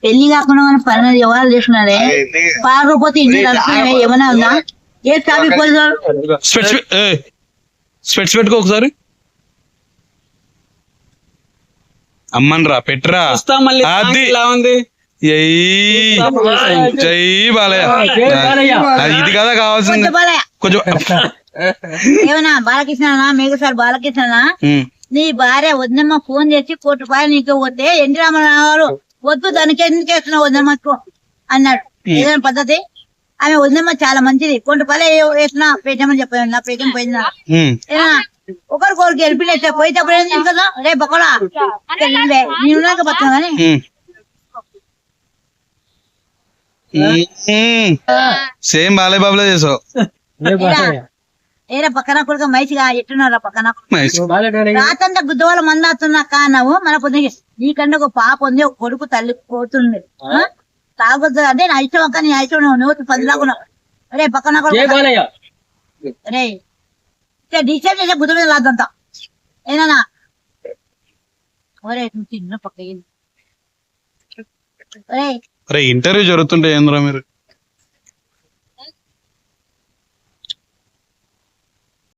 పెళ్లి కాకుండా మన పని ఎవరు చేస్తున్నాడే పారకపోతే ఇంటి ఏమైనా ఉందా? ఏ ట్రాఫిక్ పోలీసు స్పెట్స్ పెట్టుకో ఒకసారి. అమ్మన్రా పెట్రా అది జై బాలయ్య. ఇది కదా కావాల్సింది కొంచెం. ఏమన్నా బాలకృష్ణ మేఘసారి బాలకృష్ణ నీ భార్య వద్దమ్మ ఫోన్ చేసి ₹1 నీకు పోతే ఎన్టీ రామారావు వద్దు దానికి ఎందుకు వేస్తున్నావు వద్దమ్మకు అన్నాడు. ఏదైనా పద్ధతి? ఆమె వద్దమ్మ చాలా మంచిది ₹1 వేసినా పెట్టమని చెప్పాను. నా పేటం పోయిందా ఒకరికొరికి వెళ్ళిపోయిన పోయేటప్పుడు ఏం తీసుకుందా రేపు ఒకడా నేనున్నాక బతున్నా కానీ సేమ్ బాలయ్య బాబులే చేసావు. ఏరా పక్కన కొడుక మైసిగా ఎట్టున్నారా పక్కన రాతంతా గుద్దవాళ్ళ మందాతున్నా కాన్నావు మన పొద్దుకి నీకంటే ఒక పాప ఉంది ఒక కొడుకు తల్లి పోతుంది తాగొద్దు అదే నా ఇష్టం అక్క నీ ఇష్టం నువ్వు 10 లాగున్నావు. రే పక్కన కొడుకు రే డిసైడ్ చేసే బుద్ధ మీద లాద్దంతా ఏనా ఒరే నువ్వు చిన్న పక్క ఇంటర్వ్యూ జరుగుతుంటే ఏంద్రా మీరు